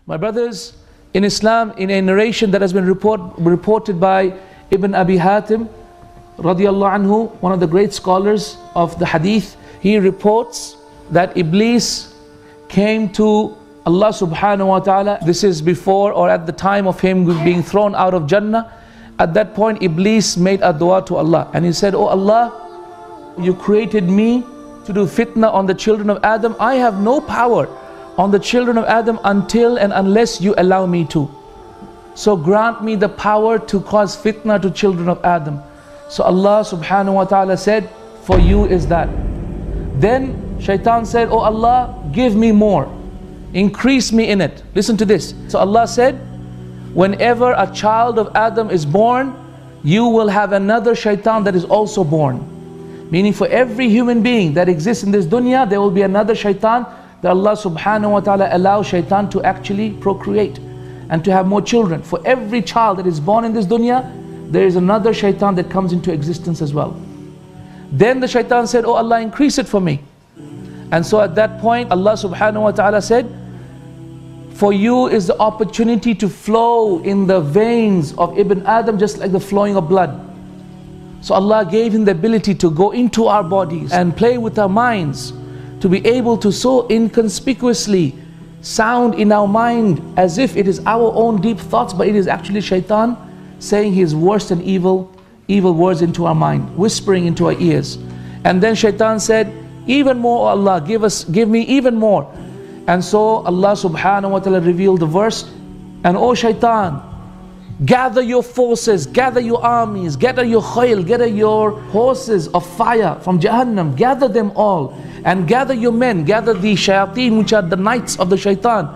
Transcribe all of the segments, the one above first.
My brothers, in Islam, in a narration that has been reported by Ibn Abi Hatim, radiallahu anhu, one of the great scholars of the hadith, he reports that Iblis came to Allah subhanahu wa ta'ala. This is before or at the time of him being thrown out of Jannah. At that point, Iblis made a dua to Allah, and he said, "Oh Allah, you created me to do fitna on the children of Adam. I have no power on the children of Adam until and unless you allow me to. So grant me the power to cause fitna to children of Adam." So Allah subhanahu wa ta'ala said, "For you is that." Then Shaitan said, "Oh Allah, give me more, increase me in it." Listen to this. So Allah said, whenever a child of Adam is born, you will have another Shaitan that is also born. Meaning for every human being that exists in this dunya, there will be another Shaitan that Allah subhanahu wa ta'ala allows Shaitan to actually procreate and to have more children. For every child that is born in this dunya, there is another Shaitan that comes into existence as well. Then the Shaitan said, "Oh Allah, increase it for me." And so at that point, Allah subhanahu wa ta'ala said, "For you is the opportunity to flow in the veins of Ibn Adam just like the flowing of blood." So Allah gave him the ability to go into our bodies and play with our minds, to be able to so inconspicuously sound in our mind as if it is our own deep thoughts, but it is actually Shaitan saying his worst and evil words into our mind, whispering into our ears. And then Shaitan said, "Even more, oh Allah, give me even more." And so Allah subhanahu wa ta'ala revealed the verse, "And oh Shaitan, gather your forces, gather your armies, gather your khayl, gather your horses of fire from Jahannam, gather them all, and gather your men, gather the shayateen, which are the knights of the Shaitan,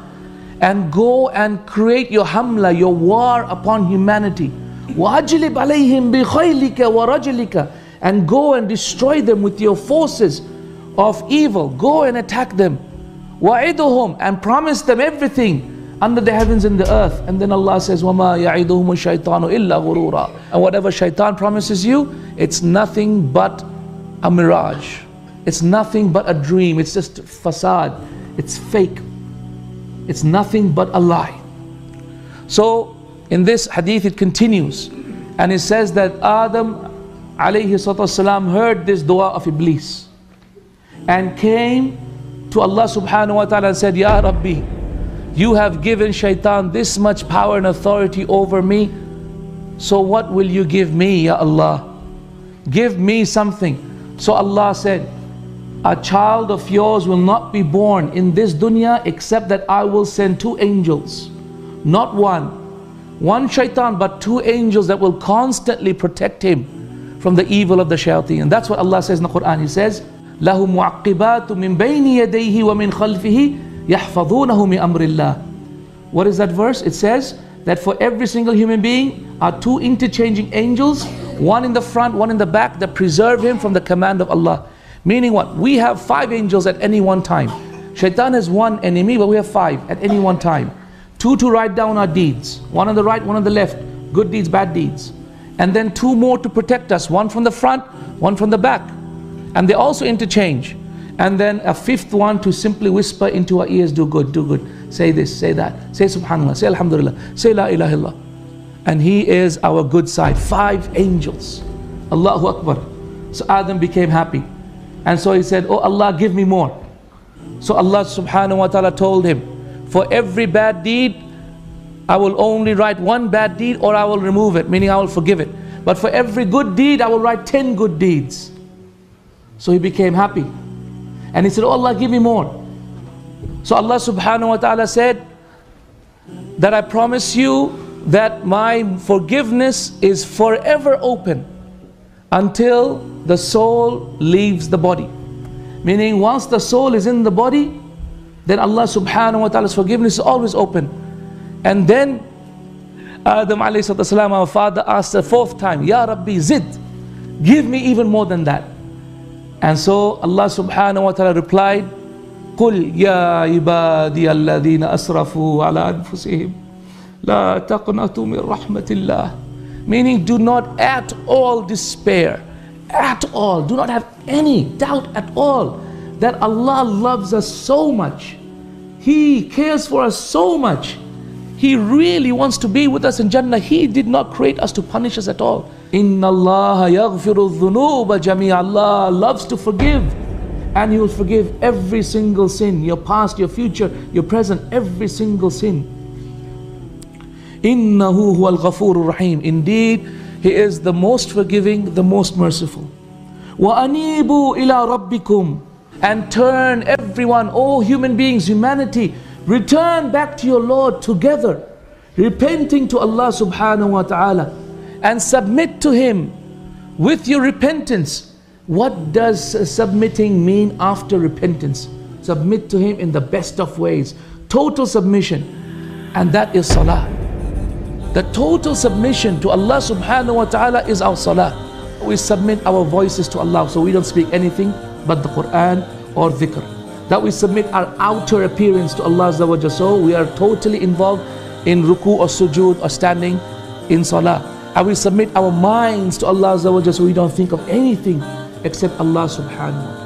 and go and create your hamla, your war upon humanity. وَأَجْلِبْ عَلَيْهِمْ بِخَيْلِكَ وَرَجْلِكَ, and go and destroy them with your forces of evil. Go and attack them. وَعِدُهُمْ, and promise them everything under the heavens and the earth." And then Allah says, وَمَا يَعِدُهُمُ الشَّيْطَانُ إِلَّا غُرُورًا. And whatever Shaitan promises you, it's nothing but a mirage. It's nothing but a dream. It's just facade. It's fake. It's nothing but a lie. So in this hadith it continues, and it says that Adam alayhi salatu wasalam heard this dua of Iblis and came to Allah subhanahu wa ta'ala and said, "Ya Rabbi, you have given Shaitan this much power and authority over me, so what will you give me, Ya Allah? Give me something." So Allah said, "A child of yours will not be born in this dunya except that I will send two angels, not one Shaitan, but two angels that will constantly protect him from the evil of the shayateen." And that's what Allah says in the Quran. He says, "Lahu mu'aqqibatu min bayni yadayhi wa min khalfihi yahfazunahu min amrillah." What is that verse? It says that for every single human being are two interchanging angels, one in the front, one in the back, that preserve him from the command of Allah. Meaning what? We have 5 angels at any one time. Shaitan has 1 enemy, but we have 5 at any one time. 2 to write down our deeds, 1 on the right, 1 on the left, good deeds, bad deeds. And then 2 more to protect us, 1 from the front, 1 from the back. And they also interchange. And then a 5th one to simply whisper into our ears, "Do good, say this, say that, say subhanallah, say alhamdulillah, say la ilaha illallah." And he is our good side. 5 angels. Allahu Akbar. So Adam became happy. And so he said, "Oh Allah, give me more." So Allah subhanahu wa ta'ala told him, "For every bad deed, I will only write 1 bad deed, or I will remove it," meaning I will forgive it. "But for every good deed, I will write 10 good deeds." So he became happy. And he said, "Oh Allah, give me more." So Allah subhanahu wa ta'ala said that I promise you that my forgiveness is forever open until the soul leaves the body. Meaning once the soul is in the body, then Allah subhanahu wa ta'ala's forgiveness is always open. And then Adam alayhi salam, our father, asked the 4th time, "Ya Rabbi, zid, give me even more than that." And so Allah subhanahu wa ta'ala replied, "Qul ya ibadi alladhina asrafu ala anfusihim la taqnatu min rahmatillah." Meaning, do not at all despair, at all, do not have any doubt at all that Allah loves us so much He cares for us so much. He really wants to be with us in Jannah. He did not create us to punish us at all. Inna Allah yaghfiru dhunuba jami'a. Allah loves to forgive, and He will forgive every single sin, your past, your future, your present, every single sin. Innahu huwal ghafurur rahim. Indeed, He is the most forgiving, the most merciful. Wa anibu ila rabbikum. And turn everyone, all human beings, humanity, return back to your Lord together, repenting to Allah subhanahu wa ta'ala, and submit to Him with your repentance. What does submitting mean after repentance? Submit to Him in the best of ways, total submission, and that is salah. The total submission to Allah subhanahu wa ta'ala is our salah. We submit our voices to Allah, so we don't speak anything but the Quran or dhikr. That we submit our outer appearance to Allah Azza wa Jalla, so we are totally involved in ruku or sujood or standing in salah. And we submit our minds to Allah Azza wa Jalla, so we don't think of anything except Allah subhanahu wa ta'ala.